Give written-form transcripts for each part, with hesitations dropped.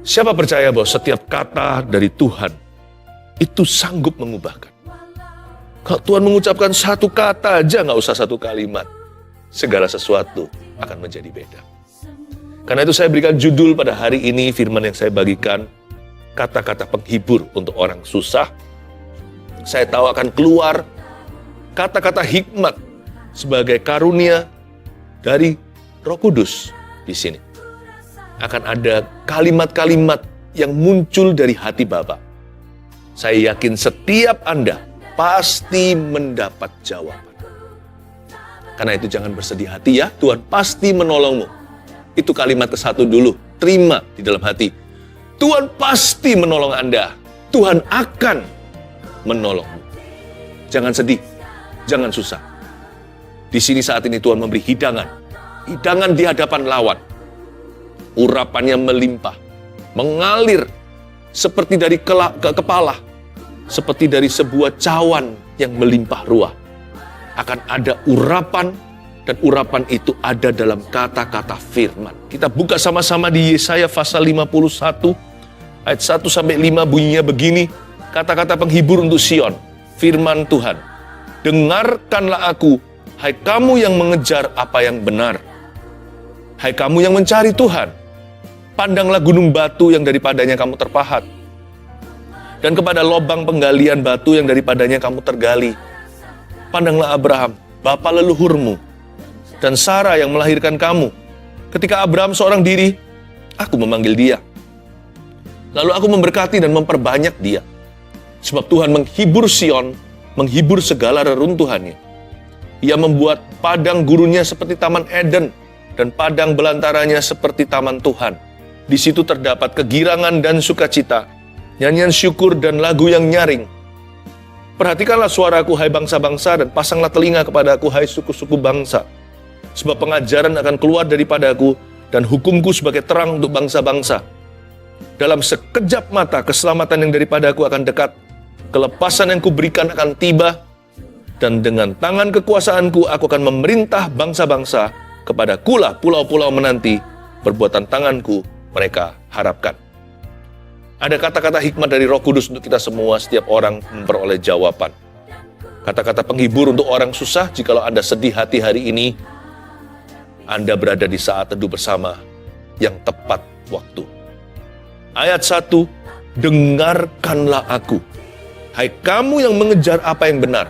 Siapa percaya bahwa setiap kata dari Tuhan itu sanggup mengubahkan? Kalau Tuhan mengucapkan satu kata aja, nggak usah satu kalimat, segala sesuatu akan menjadi beda. Karena itu saya berikan judul pada hari ini, firman yang saya bagikan, kata-kata penghibur untuk orang susah. Saya tahu akan keluar kata-kata hikmat sebagai karunia dari Roh Kudus di sini. Akan ada kalimat-kalimat yang muncul dari hati Bapa. Saya yakin setiap Anda pasti mendapat jawaban. Karena itu jangan bersedih hati ya, Tuhan pasti menolongmu. Itu kalimat ke-1 dulu, terima di dalam hati. Tuhan pasti menolong Anda. Tuhan akan menolongmu. Jangan sedih, jangan susah. Di sini saat ini Tuhan memberi hidangan. Hidangan di hadapan lawan. Urapannya melimpah, mengalir seperti dari kepala, seperti dari sebuah cawan yang melimpah ruah. Akan ada urapan, dan urapan itu ada dalam kata-kata firman. Kita buka sama-sama di Yesaya pasal 51, ayat 1-5 bunyinya begini, kata-kata penghibur untuk Sion, firman Tuhan. Dengarkanlah aku, hai kamu yang mengejar apa yang benar. Hai kamu yang mencari Tuhan, pandanglah gunung batu yang daripadanya kamu terpahat, dan kepada lobang penggalian batu yang daripadanya kamu tergali. Pandanglah Abraham, bapa leluhurmu, dan Sarah yang melahirkan kamu. Ketika Abraham seorang diri, aku memanggil dia. Lalu aku memberkati dan memperbanyak dia. Sebab Tuhan menghibur Sion, menghibur segala reruntuhannya. Ia membuat padang gurunnya seperti Taman Eden, dan padang belantaranya seperti Taman Tuhan. Di situ terdapat kegirangan dan sukacita, nyanyian syukur dan lagu yang nyaring. Perhatikanlah suaraku, hai bangsa-bangsa, dan pasanglah telinga kepadaku, hai suku-suku bangsa. Sebab pengajaran akan keluar daripadaku, dan hukumku sebagai terang untuk bangsa-bangsa. Dalam sekejap mata, keselamatan yang daripadaku akan dekat. Kelepasan yang kuberikan akan tiba, dan dengan tangan kekuasaanku aku akan memerintah bangsa-bangsa. Kepadakulah pulau-pulau menanti, perbuatan tanganku mereka harapkan. Ada kata-kata hikmat dari Roh Kudus untuk kita semua, setiap orang memperoleh jawaban. Kata-kata penghibur untuk orang susah, jikalau Anda sedih hati hari ini, Anda berada di saat teduh bersama yang tepat waktu. Ayat 1, dengarkanlah aku, hai kamu yang mengejar apa yang benar.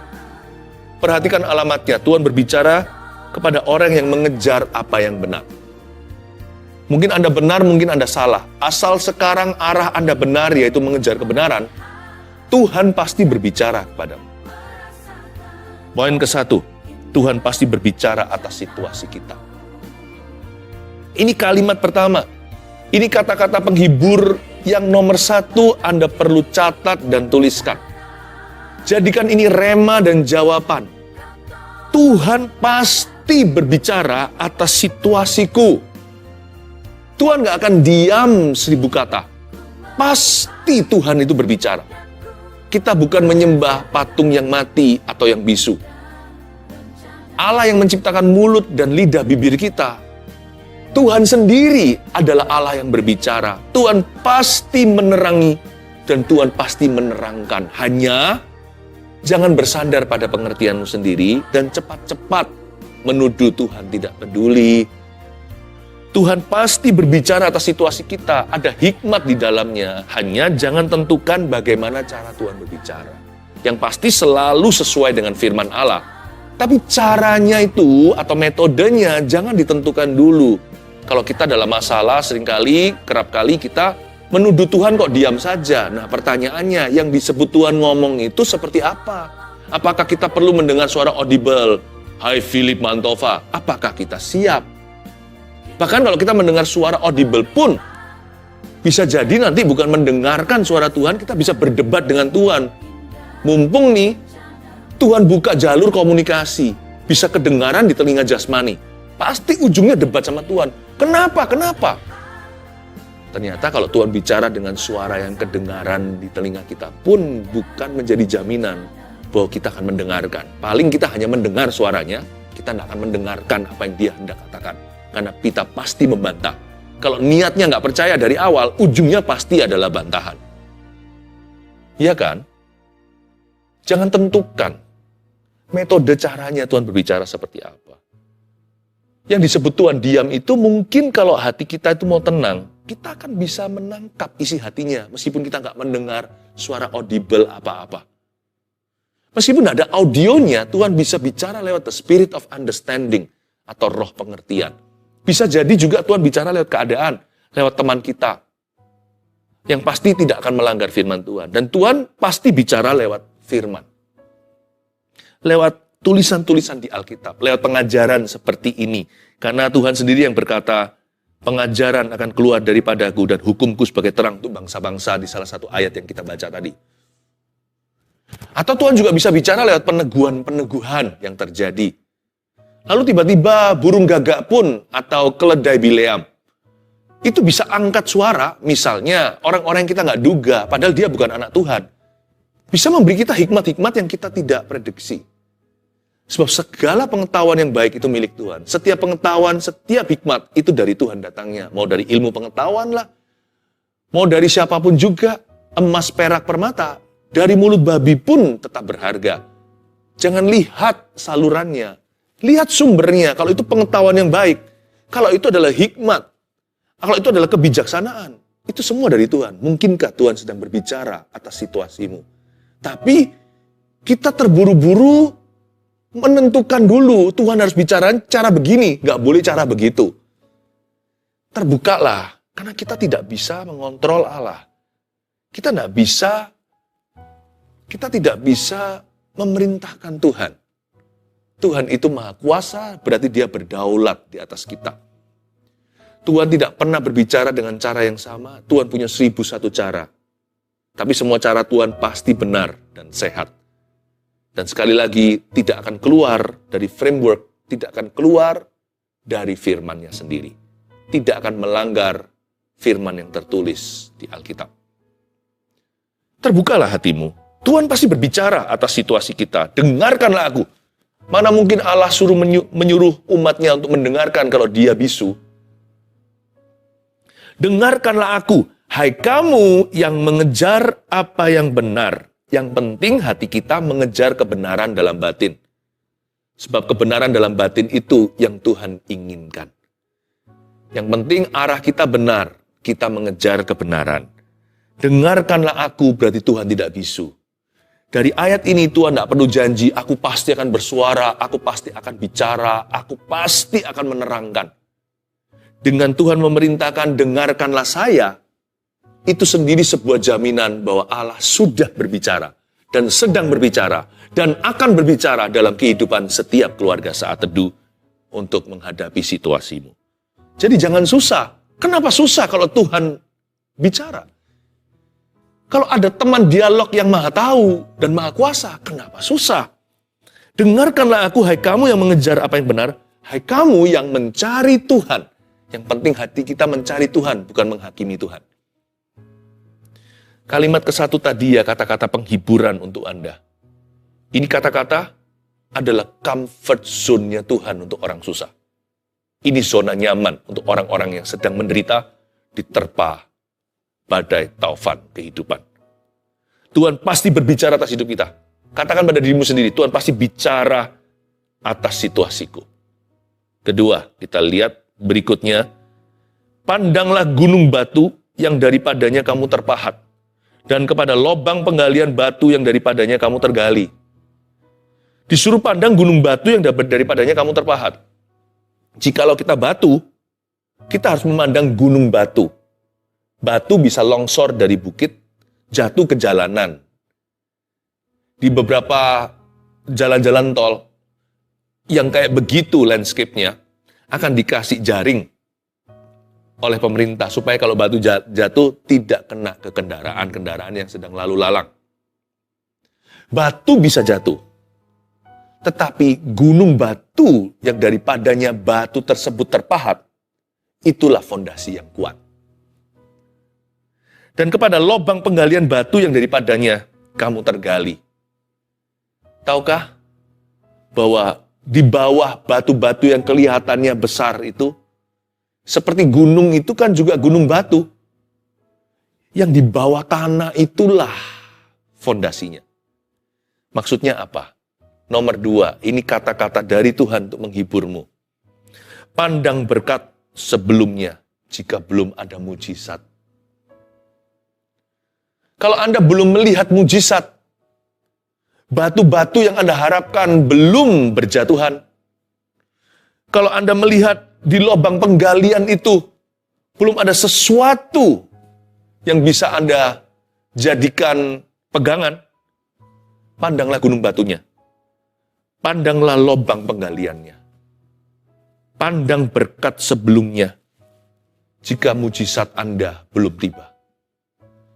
Perhatikan alamatnya, Tuhan berbicara kepada orang yang mengejar apa yang benar. Mungkin Anda benar, mungkin Anda salah. Asal sekarang arah Anda benar, yaitu mengejar kebenaran, Tuhan pasti berbicara kepadamu. Poin ke-1, Tuhan pasti berbicara atas situasi kita. Ini kalimat pertama. Ini kata-kata penghibur yang nomor 1 Anda perlu catat dan tuliskan. Jadikan ini rema dan jawaban. Tuhan pasti berbicara atas situasiku. Tuhan gak akan diam 1000 kata. Pasti Tuhan itu berbicara. Kita bukan menyembah patung yang mati atau yang bisu. Allah yang menciptakan mulut dan lidah bibir kita. Tuhan sendiri adalah Allah yang berbicara. Tuhan pasti menerangi dan Tuhan pasti menerangkan. Hanya jangan bersandar pada pengertianmu sendiri dan cepat-cepat menuduh Tuhan tidak peduli. Tuhan pasti berbicara atas situasi kita, ada hikmat di dalamnya. Hanya jangan tentukan bagaimana cara Tuhan berbicara. Yang pasti selalu sesuai dengan firman Allah. Tapi caranya itu atau metodenya jangan ditentukan dulu. Kalau kita dalam masalah seringkali, kerap kali kita menuduh Tuhan kok diam saja. Nah pertanyaannya, yang disebut Tuhan ngomong itu seperti apa? Apakah kita perlu mendengar suara audible? Hai Philip Mantova, apakah kita siap? Bahkan kalau kita mendengar suara audible pun, bisa jadi nanti bukan mendengarkan suara Tuhan, kita bisa berdebat dengan Tuhan. Mumpung nih, Tuhan buka jalur komunikasi, bisa kedengaran di telinga jasmani. Pasti ujungnya debat sama Tuhan. Kenapa? Kenapa? Ternyata kalau Tuhan bicara dengan suara yang kedengaran di telinga kita pun bukan menjadi jaminan bahwa kita akan mendengarkan. Paling kita hanya mendengar suaranya, kita tidak akan mendengarkan apa yang dia hendak katakan. Karena kita pasti membantah. Kalau niatnya nggak percaya dari awal, ujungnya pasti adalah bantahan. Iya kan? Jangan tentukan metode caranya Tuhan berbicara seperti apa. Yang disebut Tuhan diam itu mungkin kalau hati kita itu mau tenang, kita akan bisa menangkap isi hatinya, meskipun kita nggak mendengar suara audible apa-apa. Meskipun ada audionya, Tuhan bisa bicara lewat the spirit of understanding, atau roh pengertian. Bisa jadi juga Tuhan bicara lewat keadaan, lewat teman kita, yang pasti tidak akan melanggar firman Tuhan. Dan Tuhan pasti bicara lewat firman. Lewat tulisan-tulisan di Alkitab, lewat pengajaran seperti ini. Karena Tuhan sendiri yang berkata, pengajaran akan keluar daripadaku dan hukumku sebagai terang untuk bangsa-bangsa, di salah satu ayat yang kita baca tadi. Atau Tuhan juga bisa bicara lewat peneguhan-peneguhan yang terjadi. Lalu tiba-tiba burung gagak pun atau keledai Bileam itu bisa angkat suara, misalnya orang-orang yang kita nggak duga, padahal dia bukan anak Tuhan. Bisa memberi kita hikmat-hikmat yang kita tidak prediksi. Sebab segala pengetahuan yang baik itu milik Tuhan. Setiap pengetahuan, setiap hikmat itu dari Tuhan datangnya. Mau dari ilmu pengetahuan lah, mau dari siapapun juga, emas, perak, permata, dari mulut babi pun tetap berharga. Jangan lihat salurannya, lihat sumbernya. Kalau itu pengetahuan yang baik, kalau itu adalah hikmat, kalau itu adalah kebijaksanaan, itu semua dari Tuhan. Mungkinkah Tuhan sedang berbicara atas situasimu? Tapi kita terburu-buru menentukan dulu, Tuhan harus bicara cara begini, nggak boleh cara begitu. Terbukalah, karena kita tidak bisa mengontrol Allah. Kita tidak bisa memerintahkan Tuhan. Tuhan itu maha kuasa, berarti dia berdaulat di atas kita. Tuhan tidak pernah berbicara dengan cara yang sama. Tuhan punya 1001 cara. Tapi semua cara Tuhan pasti benar dan sehat. Dan sekali lagi, tidak akan keluar dari framework, tidak akan keluar dari firman-Nya sendiri. Tidak akan melanggar firman yang tertulis di Alkitab. Terbukalah hatimu. Tuhan pasti berbicara atas situasi kita. Dengarkanlah aku. Mana mungkin Allah suruh menyuruh umatnya untuk mendengarkan kalau dia bisu. Dengarkanlah aku, hai kamu yang mengejar apa yang benar. Yang penting hati kita mengejar kebenaran dalam batin. Sebab kebenaran dalam batin itu yang Tuhan inginkan. Yang penting arah kita benar, kita mengejar kebenaran. Dengarkanlah aku, berarti Tuhan tidak bisu. Dari ayat ini Tuhan tidak perlu janji, aku pasti akan bersuara, aku pasti akan bicara, aku pasti akan menerangkan. Dengan Tuhan memerintahkan, dengarkanlah saya, itu sendiri sebuah jaminan bahwa Allah sudah berbicara, dan sedang berbicara, dan akan berbicara dalam kehidupan setiap keluarga saat teduh untuk menghadapi situasimu. Jadi jangan susah. Kenapa susah kalau Tuhan bicara? Kalau ada teman dialog yang maha tahu dan maha kuasa, kenapa susah? Dengarkanlah aku, hai kamu yang mengejar apa yang benar, hai kamu yang mencari Tuhan. Yang penting hati kita mencari Tuhan, bukan menghakimi Tuhan. Kalimat ke-1 tadi ya kata-kata penghiburan untuk Anda. Ini kata-kata adalah comfort zone-nya Tuhan untuk orang susah. Ini zona nyaman untuk orang-orang yang sedang menderita, diterpa badai taufan kehidupan. Tuhan pasti berbicara atas hidup kita. Katakan pada dirimu sendiri, Tuhan pasti bicara atas situasiku. Kedua, kita lihat berikutnya, pandanglah gunung batu yang daripadanya kamu terpahat, dan kepada lobang penggalian batu yang daripadanya kamu tergali. Disuruh pandang gunung batu yang daripadanya kamu terpahat. Jikalau kita batu, kita harus memandang gunung batu. Batu bisa longsor dari bukit, jatuh ke jalanan. Di beberapa jalan-jalan tol, yang kayak begitu landscape-nya, akan dikasih jaring oleh pemerintah supaya kalau batu jatuh tidak kena ke kendaraan-kendaraan yang sedang lalu lalang. Batu bisa jatuh, tetapi gunung batu yang daripadanya batu tersebut terpahat, itulah fondasi yang kuat. Dan kepada lobang penggalian batu yang daripadanya kamu tergali. Tahukah bahwa di bawah batu-batu yang kelihatannya besar itu, seperti gunung itu kan juga gunung batu. Yang di bawah tanah itulah fondasinya. Maksudnya apa? Nomor 2, ini kata-kata dari Tuhan untuk menghiburmu. Pandang berkat sebelumnya jika belum ada mujizat. Kalau Anda belum melihat mujizat, batu-batu yang Anda harapkan belum berjatuhan. Kalau Anda melihat di lubang penggalian itu, belum ada sesuatu yang bisa Anda jadikan pegangan, pandanglah gunung batunya. Pandanglah lubang penggaliannya. Pandang berkat sebelumnya jika mujizat Anda belum tiba.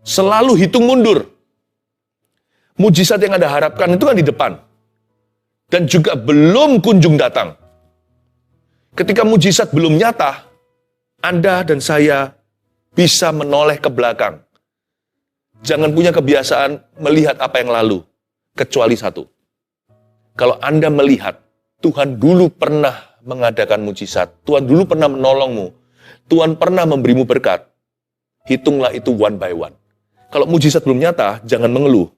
Selalu hitung mundur. Mujizat yang Anda harapkan itu kan di depan. Dan juga belum kunjung datang. Ketika mujizat belum nyata, Anda dan saya bisa menoleh ke belakang. Jangan punya kebiasaan melihat apa yang lalu. Kecuali satu. Kalau Anda melihat, Tuhan dulu pernah mengadakan mujizat. Tuhan dulu pernah menolongmu. Tuhan pernah memberimu berkat. Hitunglah itu one by one. Kalau mujizat belum nyata, jangan mengeluh.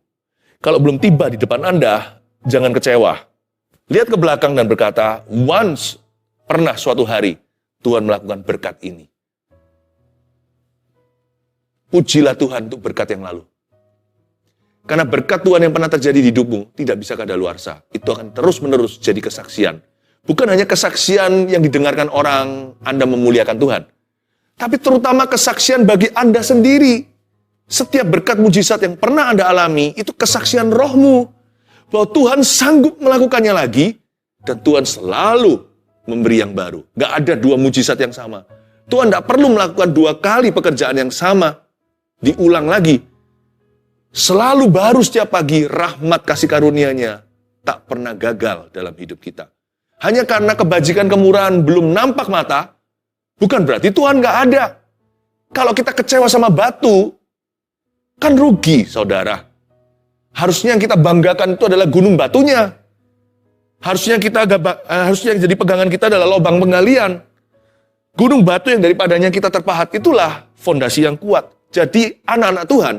Kalau belum tiba di depan Anda, jangan kecewa. Lihat ke belakang dan berkata, once, pernah suatu hari, Tuhan melakukan berkat ini. Pujilah Tuhan untuk berkat yang lalu. Karena berkat Tuhan yang pernah terjadi di hidupmu, tidak bisa kadaluarsa. Itu akan terus-menerus jadi kesaksian. Bukan hanya kesaksian yang didengarkan orang, Anda memuliakan Tuhan. Tapi terutama kesaksian bagi Anda sendiri. Setiap berkat mujizat yang pernah Anda alami, itu kesaksian rohmu. Bahwa Tuhan sanggup melakukannya lagi, dan Tuhan selalu memberi yang baru. Gak ada 2 mujizat yang sama. Tuhan tidak perlu melakukan 2 kali pekerjaan yang sama. Diulang lagi. Selalu baru setiap pagi, rahmat kasih karunia-Nya tak pernah gagal dalam hidup kita. Hanya karena kebajikan kemurahan belum nampak mata, bukan berarti Tuhan gak ada. Kalau kita kecewa sama batu, kan rugi, saudara. Harusnya yang kita banggakan itu adalah gunung batunya. Harusnya yang jadi pegangan kita adalah lubang penggalian. Gunung batu yang daripadanya kita terpahat itulah fondasi yang kuat. Jadi anak-anak Tuhan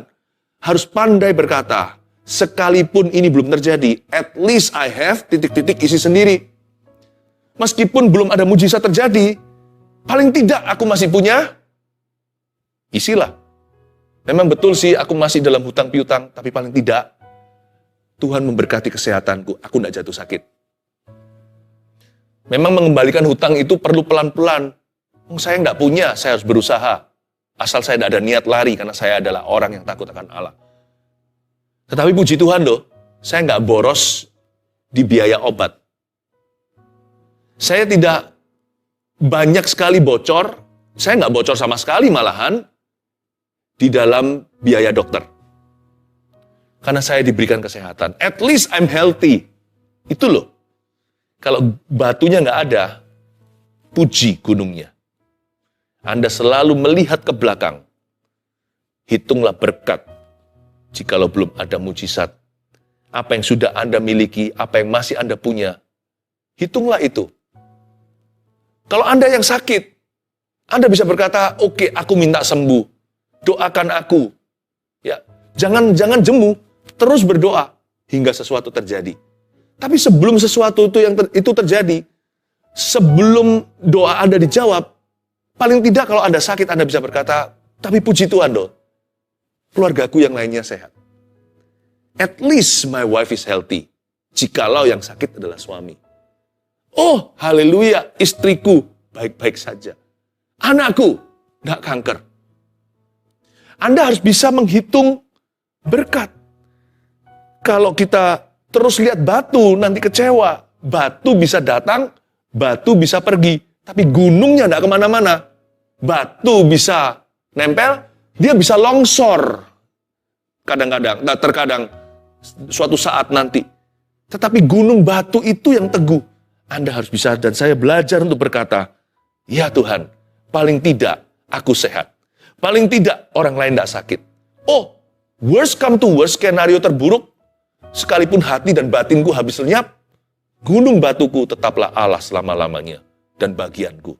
harus pandai berkata, sekalipun ini belum terjadi, at least I have ... isi sendiri. Meskipun belum ada mujizat terjadi, paling tidak aku masih punya, isilah. Memang betul sih aku masih dalam hutang piutang, tapi paling tidak Tuhan memberkati kesehatanku, aku tidak jatuh sakit. Memang mengembalikan hutang itu perlu pelan-pelan. Saya tidak punya, saya harus berusaha. Asal saya tidak ada niat lari, karena saya adalah orang yang takut akan Allah. Tetapi puji Tuhan loh, saya nggak boros di biaya obat. Saya tidak banyak sekali bocor, saya nggak bocor sama sekali malahan, di dalam biaya dokter. Karena saya diberikan kesehatan. At least I'm healthy. Itu loh. Kalau batunya nggak ada, puji gunungnya. Anda selalu melihat ke belakang. Hitunglah berkat. Jikalau belum ada mujizat. Apa yang sudah Anda miliki, apa yang masih Anda punya. Hitunglah itu. Kalau Anda yang sakit, Anda bisa berkata, oke, aku minta sembuh. Doakan aku. Ya, jangan jemu, terus berdoa hingga sesuatu terjadi. Tapi sebelum sesuatu itu terjadi, sebelum doa Anda dijawab, paling tidak kalau Anda sakit, Anda bisa berkata, tapi puji Tuhan loh, keluargaku yang lainnya sehat. At least my wife is healthy. Jikalau yang sakit adalah suami. Oh, haleluya, istriku baik-baik saja. Anakku nggak kanker. Anda harus bisa menghitung berkat. Kalau kita terus lihat batu, nanti kecewa. Batu bisa datang, batu bisa pergi. Tapi gunungnya nggak kemana-mana. Batu bisa nempel, dia bisa longsor. Kadang-kadang, terkadang suatu saat nanti. Tetapi gunung batu itu yang teguh. Anda harus bisa, dan saya belajar untuk berkata, ya Tuhan, paling tidak aku sehat. Paling tidak orang lain tidak sakit. Oh, worst come to worst, skenario terburuk, Sekalipun hati dan batinku habis lenyap, gunung batuku tetaplah Allah selama-lamanya dan bagianku.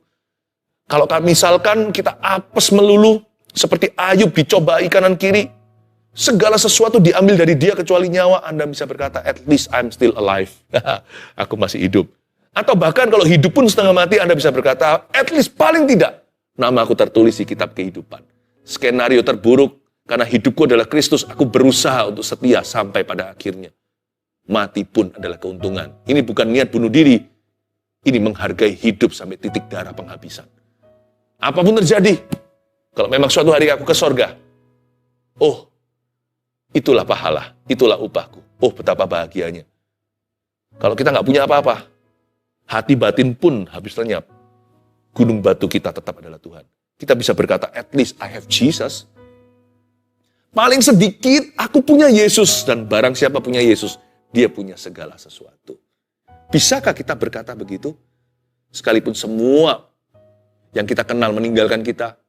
Kalau misalkan kita apes melulu, seperti Ayub dicobai kanan kiri, segala sesuatu diambil dari dia kecuali nyawa, Anda bisa berkata, at least I'm still alive. Aku masih hidup. Atau bahkan kalau hidup pun setengah mati, Anda bisa berkata, at least paling tidak, nama aku tertulis di kitab kehidupan. Skenario terburuk, karena hidupku adalah Kristus, aku berusaha untuk setia sampai pada akhirnya. Mati pun adalah keuntungan. Ini bukan niat bunuh diri. Ini menghargai hidup sampai titik darah penghabisan. Apapun terjadi, kalau memang suatu hari aku ke sorga, oh, itulah pahala, itulah upahku. Oh, betapa bahagianya. Kalau kita nggak punya apa-apa, hati batin pun habis lenyap. Gunung batu kita tetap adalah Tuhan. Kita bisa berkata, at least I have Jesus. Paling sedikit, aku punya Yesus. Dan barang siapa punya Yesus, dia punya segala sesuatu. Bisakah kita berkata begitu? Sekalipun semua yang kita kenal meninggalkan kita,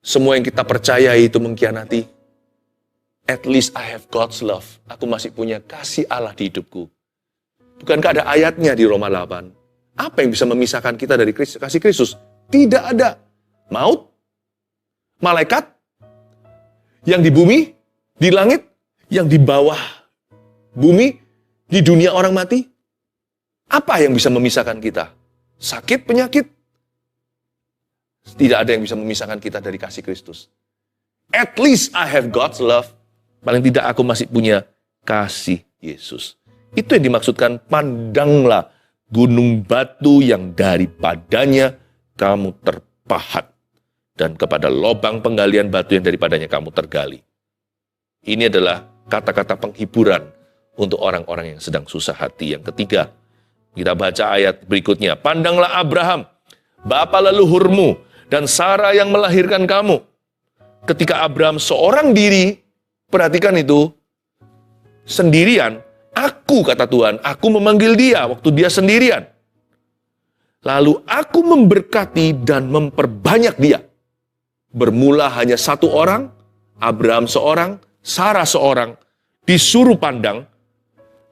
semua yang kita percayai itu mengkhianati, at least I have God's love. Aku masih punya kasih Allah di hidupku. Bukankah ada ayatnya di Roma 8? Apa yang bisa memisahkan kita dari kasih Kristus? Tidak ada. Maut, malaikat, yang di bumi, di langit, yang di bawah bumi, di dunia orang mati. Apa yang bisa memisahkan kita? Sakit, penyakit? Tidak ada yang bisa memisahkan kita dari kasih Kristus. At least I have God's love. Paling tidak aku masih punya kasih Yesus. Itu yang dimaksudkan, pandanglah gunung batu yang daripadanya kamu terpahat. Dan kepada lobang penggalian batu yang daripadanya kamu tergali. Ini adalah kata-kata penghiburan untuk orang-orang yang sedang susah hati. Yang ketiga, kita baca ayat berikutnya. Pandanglah Abraham, bapa leluhurmu, dan Sarah yang melahirkan kamu. Ketika Abraham seorang diri, perhatikan itu, sendirian, aku, kata Tuhan, aku memanggil dia waktu dia sendirian. Lalu aku memberkati dan memperbanyak dia. Bermula hanya satu orang, Abraham seorang, Sarah seorang, disuruh pandang,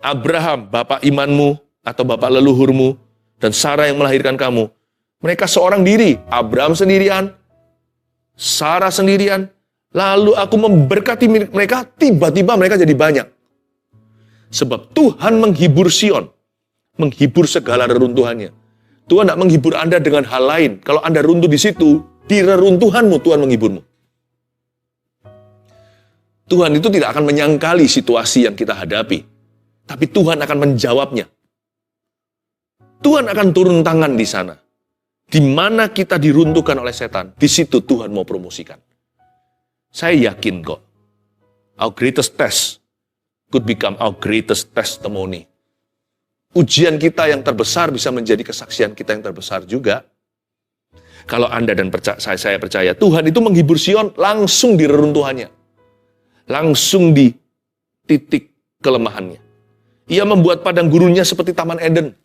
Abraham, bapak imanmu, atau bapak leluhurmu, dan Sarah yang melahirkan kamu. Mereka seorang diri, Abraham sendirian, Sarah sendirian, lalu aku memberkati mereka, tiba-tiba mereka jadi banyak. Sebab Tuhan menghibur Sion, menghibur segala reruntuhannya. Tuhan tidak menghibur Anda dengan hal lain. Kalau Anda runtuh di situ, di reruntuhanmu Tuhan menghiburmu. Tuhan itu tidak akan menyangkali situasi yang kita hadapi, tapi Tuhan akan menjawabnya. Tuhan akan turun tangan di sana. Di mana kita diruntuhkan oleh setan, di situ Tuhan mau promosikan. Saya yakin kok, our greatest test could become our greatest testimony. Ujian kita yang terbesar bisa menjadi kesaksian kita yang terbesar juga. Kalau Anda dan saya percaya, Tuhan itu menghibur Sion langsung di reruntuhannya. Langsung di titik kelemahannya. Ia membuat padang gurunnya seperti Taman Eden.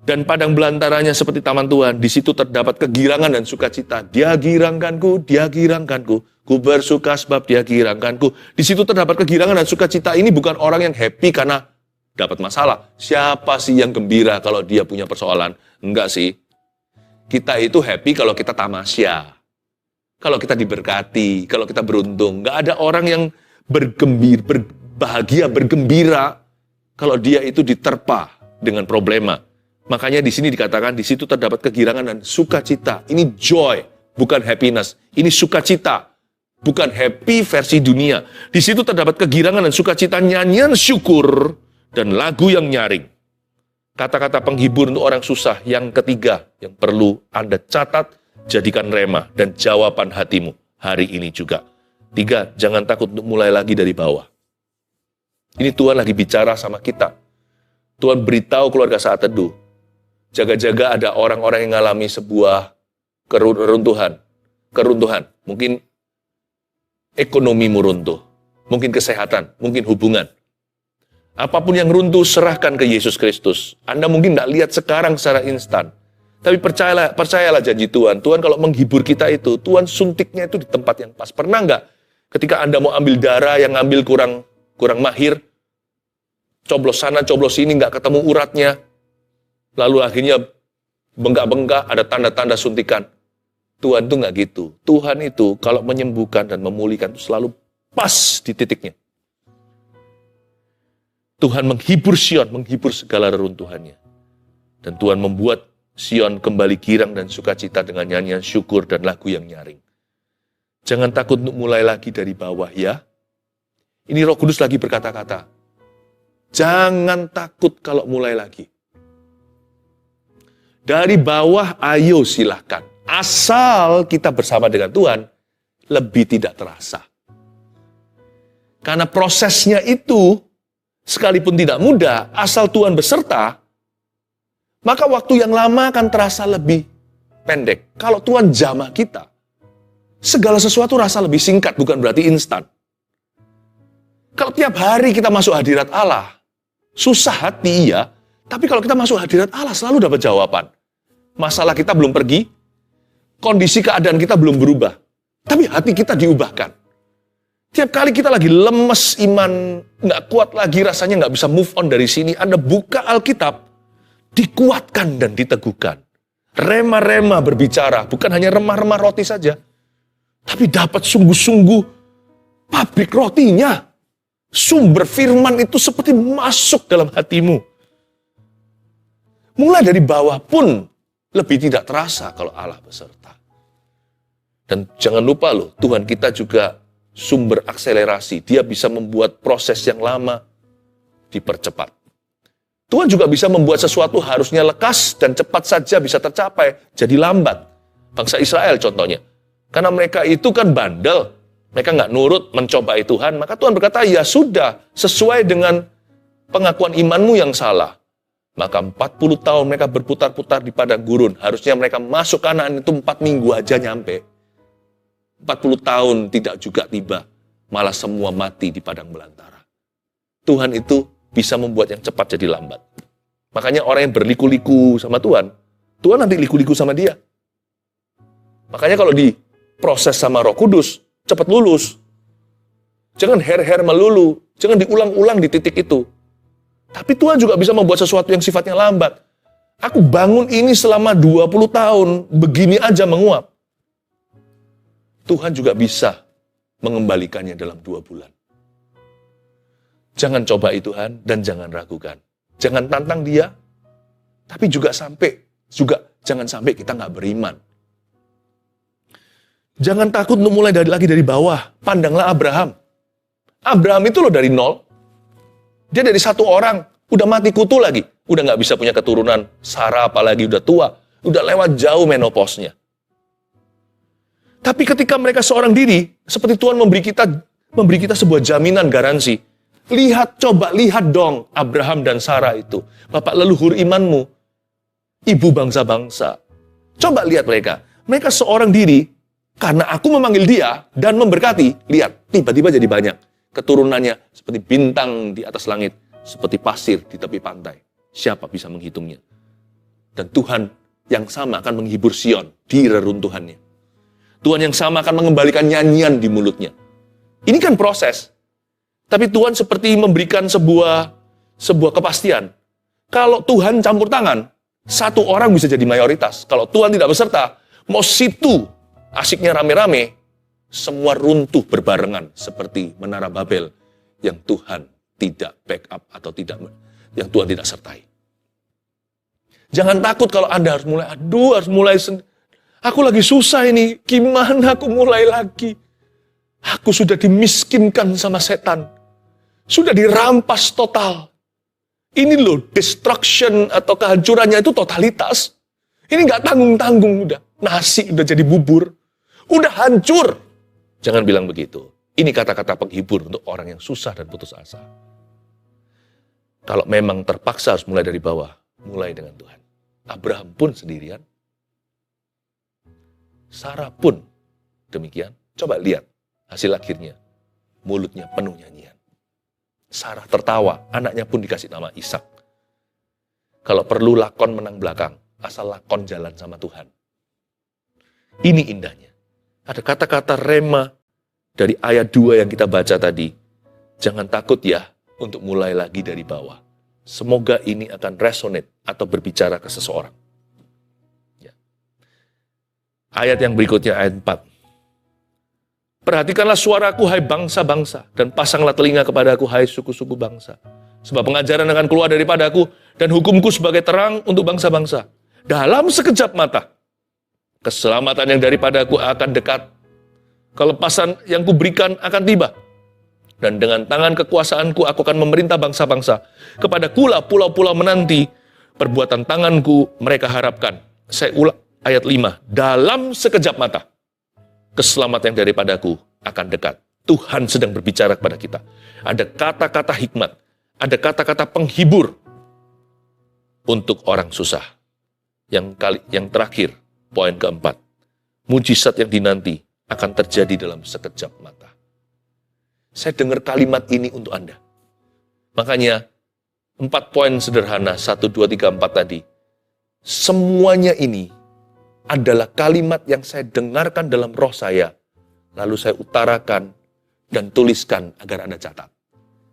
Dan padang belantaranya seperti taman Tuhan. Di situ terdapat kegirangan dan sukacita. Dia girangkanku, ku bersuka sebab dia girangkanku. Di situ terdapat kegirangan dan sukacita. Ini bukan orang yang happy karena dapat masalah. Siapa sih yang gembira kalau dia punya persoalan? Enggak sih. Kita itu happy kalau kita tamasya. Kalau kita diberkati, kalau kita beruntung. Enggak ada orang yang berbahagia, bergembira kalau dia itu diterpa dengan problema. Makanya di sini dikatakan di situ terdapat kegirangan dan sukacita. Ini joy, bukan happiness. Ini sukacita, bukan happy versi dunia. Di situ terdapat kegirangan dan sukacita, nyanyian syukur dan lagu yang nyaring. Kata-kata penghibur untuk orang susah yang ketiga yang perlu Anda catat, jadikan rema dan jawaban hatimu hari ini juga. 3, jangan takut untuk mulai lagi dari bawah. Ini Tuhan lagi bicara sama kita. Tuhan beritahu keluarga Saat Teduh. Jaga-jaga ada orang-orang yang mengalami sebuah keruntuhan. Mungkin ekonomimu runtuh. Mungkin kesehatan, mungkin hubungan. Apapun yang runtuh, serahkan ke Yesus Kristus. Anda mungkin tidak lihat sekarang secara instan. Tapi percayalah janji Tuhan. Tuhan kalau menghibur kita itu, Tuhan suntiknya itu di tempat yang pas. Pernah nggak ketika Anda mau ambil darah yang ngambil kurang kurang mahir, coblos sana, coblos sini, nggak ketemu uratnya, lalu akhirnya bengkak-bengkak, ada tanda-tanda suntikan. Tuhan itu nggak gitu. Tuhan itu kalau menyembuhkan dan memulihkan itu selalu pas di titiknya. Tuhan menghibur Sion, menghibur segala reruntuhannya. Dan Tuhan membuat Sion kembali girang dan sukacita dengan nyanyian syukur dan lagu yang nyaring. Jangan takut untuk mulai lagi dari bawah ya. Ini Roh Kudus lagi berkata-kata. Jangan takut kalau mulai lagi. Dari bawah ayo silahkan. Asal kita bersama dengan Tuhan, lebih tidak terasa. Karena prosesnya itu, sekalipun tidak mudah, asal Tuhan beserta, maka waktu yang lama akan terasa lebih pendek. Kalau Tuhan jamah kita, segala sesuatu rasa lebih singkat, bukan berarti instan. Kalau tiap hari kita masuk hadirat Allah, susah hati iya, tapi kalau kita masuk hadirat Allah selalu dapat jawaban. Masalah kita belum pergi, kondisi keadaan kita belum berubah, tapi hati kita diubahkan. Tiap kali kita lagi lemes iman, nggak kuat lagi rasanya nggak bisa move on dari sini, Anda buka Alkitab, dikuatkan dan diteguhkan. Rema-rema berbicara, bukan hanya remah-remah roti saja, tapi dapat sungguh-sungguh pabrik rotinya. Sumber firman itu seperti masuk dalam hatimu. Mulai dari bawah pun lebih tidak terasa kalau Allah beserta. Dan jangan lupa loh, Tuhan kita juga sumber akselerasi. Dia bisa membuat proses yang lama dipercepat. Tuhan juga bisa membuat sesuatu harusnya lekas dan cepat saja bisa tercapai, jadi lambat. Bangsa Israel contohnya. Karena mereka itu kan bandel, mereka nggak nurut mencobai Tuhan, maka Tuhan berkata, ya sudah, sesuai dengan pengakuan imanmu yang salah. Maka 40 tahun mereka berputar-putar di padang gurun. Harusnya mereka masuk Kanaan itu 4 minggu aja nyampe. 40 tahun tidak juga tiba, malah semua mati di padang belantara. Tuhan itu bisa membuat yang cepat jadi lambat. Makanya orang yang berliku-liku sama Tuhan, Tuhan nanti liku-liku sama dia. Makanya kalau diproses sama Roh Kudus, cepat lulus. Jangan her-her melulu, jangan diulang-ulang di titik itu. Tapi Tuhan juga bisa membuat sesuatu yang sifatnya lambat. Aku bangun ini selama 20 tahun, begini aja menguap. Tuhan juga bisa mengembalikannya dalam 2 bulan. Jangan cobai Tuhan dan jangan ragukan. Jangan tantang dia, tapi juga jangan sampai kita nggak beriman. Jangan takut untuk mulai lagi dari bawah. Pandanglah Abraham. Abraham itu loh dari 0. Dia dari 1 orang, udah mati kutu lagi. Udah nggak bisa punya keturunan. Sarah apalagi udah tua. Udah lewat jauh menopausnya. Tapi ketika mereka seorang diri, seperti Tuhan memberi kita sebuah jaminan garansi. Coba lihat dong Abraham dan Sarah itu. Bapak leluhur imanmu. Ibu bangsa-bangsa. Coba lihat mereka. Mereka seorang diri, karena aku memanggil dia dan memberkati. Lihat, tiba-tiba jadi banyak. Keturunannya seperti bintang di atas langit. Seperti pasir di tepi pantai. Siapa bisa menghitungnya? Dan Tuhan yang sama akan menghibur Sion di reruntuhannya. Tuhan yang sama akan mengembalikan nyanyian di mulutnya. Ini kan proses. Tapi Tuhan seperti memberikan sebuah kepastian. Kalau Tuhan campur tangan, 1 orang bisa jadi mayoritas. Kalau Tuhan tidak beserta, mau situ asiknya rame-rame, semua runtuh berbarengan seperti Menara Babel yang Tuhan tidak backup atau yang Tuhan tidak sertai. Jangan takut kalau Anda harus mulai aku lagi susah ini, gimana aku mulai lagi? Aku sudah dimiskinkan sama setan. Sudah dirampas total. Ini loh, destruction atau kehancurannya itu totalitas. Ini nggak tanggung-tanggung udah. Nasi udah jadi bubur. Udah hancur. Jangan bilang begitu. Ini kata-kata penghibur untuk orang yang susah dan putus asa. Kalau memang terpaksa harus mulai dari bawah, mulai dengan Tuhan. Abraham pun sendirian. Sarah pun demikian. Coba lihat hasil akhirnya. Mulutnya penuh nyanyian. Sarah tertawa, anaknya pun dikasih nama Ishak. Kalau perlu lakon menang belakang, asal lakon jalan sama Tuhan. Ini indahnya. Ada kata-kata rema dari ayat 2 yang kita baca tadi. Jangan takut ya untuk mulai lagi dari bawah. Semoga ini akan resonate atau berbicara ke seseorang. Ya. Ayat yang berikutnya, ayat 4. Perhatikanlah suaraku, hai bangsa-bangsa, dan pasanglah telinga kepadaku, hai suku-suku bangsa. Sebab pengajaran akan keluar daripadaku, dan hukumku sebagai terang untuk bangsa-bangsa. Dalam sekejap mata, keselamatan yang daripadaku akan dekat. Kelepasan yang kuberikan akan tiba. Dan dengan tangan kekuasaanku aku akan memerintah bangsa-bangsa. Kepada kula pulau-pulau menanti, perbuatan tanganku mereka harapkan. Saya ulang ayat 5. Dalam sekejap mata, keselamatan yang daripadaku akan dekat. Tuhan sedang berbicara kepada kita. Ada kata-kata hikmat, ada kata-kata penghibur untuk orang susah. Yang terakhir, poin keempat, mujizat yang dinanti akan terjadi dalam sekejap mata. Saya dengar kalimat ini untuk Anda. Makanya 4 poin sederhana, 1, 2, 3, 4 tadi. Semuanya ini adalah kalimat yang saya dengarkan dalam roh saya, lalu saya utarakan dan tuliskan agar Anda catat.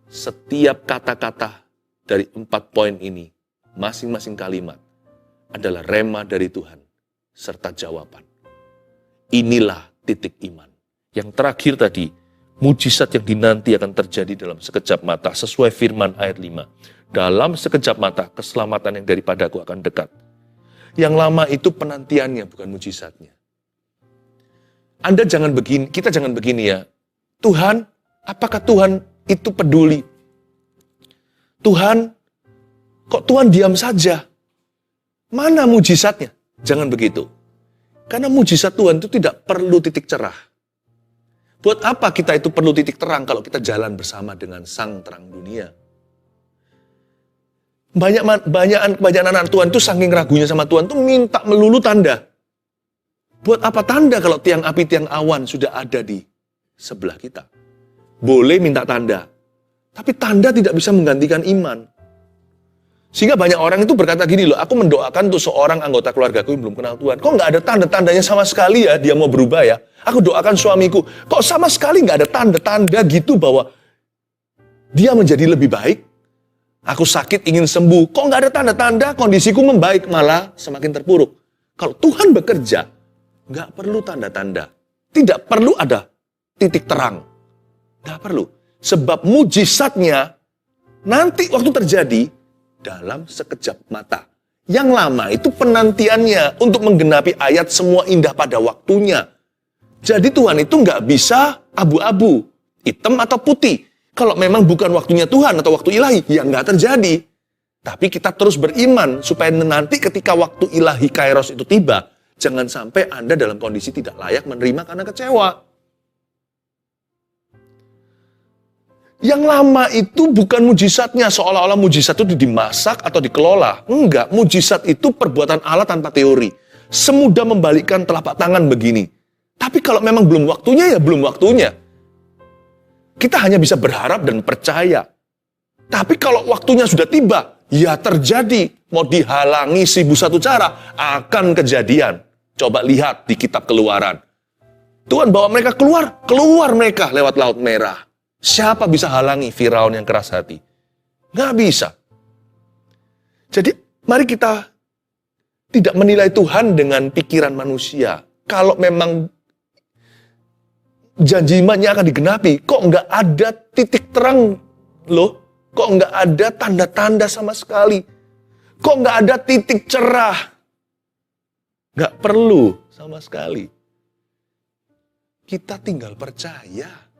Setiap kata-kata dari 4 poin ini, masing-masing kalimat, adalah rema dari Tuhan, serta jawaban. Inilah titik iman. Yang terakhir tadi, mujizat yang dinanti akan terjadi dalam sekejap mata, sesuai firman ayat 5. Dalam sekejap mata, keselamatan yang daripadaku akan dekat. Yang lama itu penantiannya, bukan mujizatnya. Kita jangan begini ya. Tuhan, apakah Tuhan itu peduli? Tuhan, kok Tuhan diam saja? Mana mujizatnya? Jangan begitu. Karena mujizat Tuhan itu tidak perlu titik cerah. Buat apa kita itu perlu titik terang kalau kita jalan bersama dengan Sang Terang Dunia? Banyak anak Tuhan itu saking ragunya sama Tuhan itu minta melulu tanda. Buat apa tanda kalau tiang api, tiang awan sudah ada di sebelah kita? Boleh minta tanda, tapi tanda tidak bisa menggantikan iman. Sehingga banyak orang itu berkata gini loh, aku mendoakan untuk seorang anggota keluargaku yang belum kenal Tuhan. Kok nggak ada tanda-tandanya sama sekali ya dia mau berubah ya? Aku doakan suamiku, kok sama sekali nggak ada tanda-tanda gitu bahwa dia menjadi lebih baik? Aku sakit ingin sembuh, kok nggak ada tanda-tanda kondisiku membaik, malah semakin terpuruk. Kalau Tuhan bekerja, nggak perlu tanda-tanda. Tidak perlu ada titik terang. Nggak perlu. Sebab mujizatnya nanti waktu terjadi dalam sekejap mata. Yang lama itu penantiannya untuk menggenapi ayat semua indah pada waktunya. Jadi Tuhan itu nggak bisa abu-abu, hitam atau putih. Kalau memang bukan waktunya Tuhan atau waktu ilahi, ya nggak terjadi. Tapi kita terus beriman supaya nanti ketika waktu ilahi kairos itu tiba, jangan sampai Anda dalam kondisi tidak layak menerima karena kecewa. Yang lama itu bukan mujizatnya, seolah-olah mujizat itu dimasak atau dikelola. Enggak, mujizat itu perbuatan Allah tanpa teori. Semudah membalikkan telapak tangan begini. Tapi kalau memang belum waktunya, ya belum waktunya. Kita hanya bisa berharap dan percaya. Tapi kalau waktunya sudah tiba, ya terjadi. Mau dihalangi 1001 cara, akan kejadian. Coba lihat di kitab Keluaran. Tuhan bawa mereka keluar mereka lewat Laut Merah. Siapa bisa halangi Firaun yang keras hati? Nggak bisa. Jadi mari kita tidak menilai Tuhan dengan pikiran manusia. Kalau memang janji imannya akan digenapi, kok nggak ada titik terang loh? Kok nggak ada tanda-tanda sama sekali? Kok nggak ada titik cerah? Nggak perlu sama sekali. Kita tinggal percaya.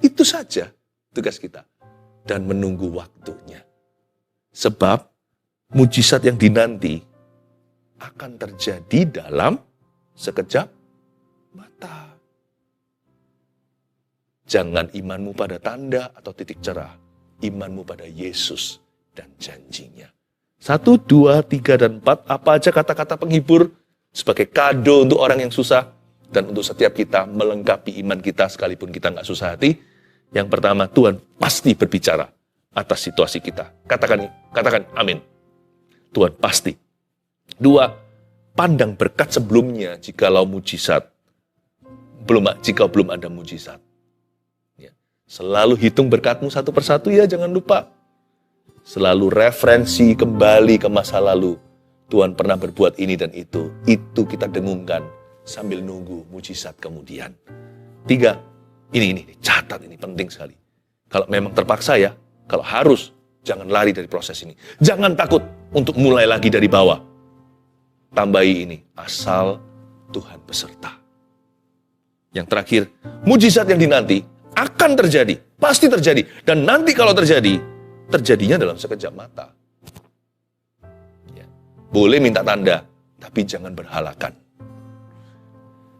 Itu saja tugas kita. Dan menunggu waktunya. Sebab mujizat yang dinanti akan terjadi dalam sekejap mata. Jangan imanmu pada tanda atau titik cerah. Imanmu pada Yesus dan janjinya. 1, 2, 3, dan 4. Apa aja kata-kata penghibur sebagai kado untuk orang yang susah. Dan untuk setiap kita melengkapi iman kita sekalipun kita nggak susah hati. Yang pertama, Tuhan pasti berbicara atas situasi kita. Katakan amin. Tuhan pasti. 2, pandang berkat sebelumnya jika belum ada mujizat. Ya. Selalu hitung berkatmu satu persatu ya, jangan lupa. Selalu referensi kembali ke masa lalu. Tuhan pernah berbuat ini dan itu. Itu kita dengungkan sambil nunggu mujizat kemudian. 3, ini catat, ini penting sekali. Kalau memang terpaksa ya, kalau harus, jangan lari dari proses ini. Jangan takut untuk mulai lagi dari bawah. Tambahi ini, asal Tuhan beserta. Yang terakhir, mujizat yang dinanti akan terjadi, pasti terjadi. Dan nanti kalau terjadi, terjadinya dalam sekejap mata. Ya. Boleh minta tanda, tapi jangan berhalakan.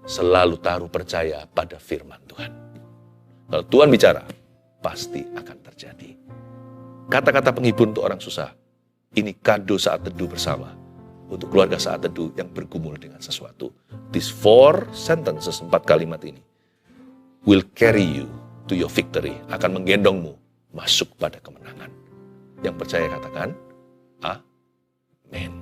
Selalu taruh percaya pada firman Tuhan. Kalau Tuhan bicara, pasti akan terjadi. Kata-kata penghibur untuk orang susah, ini kado saat teduh bersama. Untuk keluarga saat teduh yang bergumul dengan sesuatu. These 4 sentences, 4 kalimat ini, will carry you to your victory. Akan menggendongmu masuk pada kemenangan. Yang percaya katakan, amin.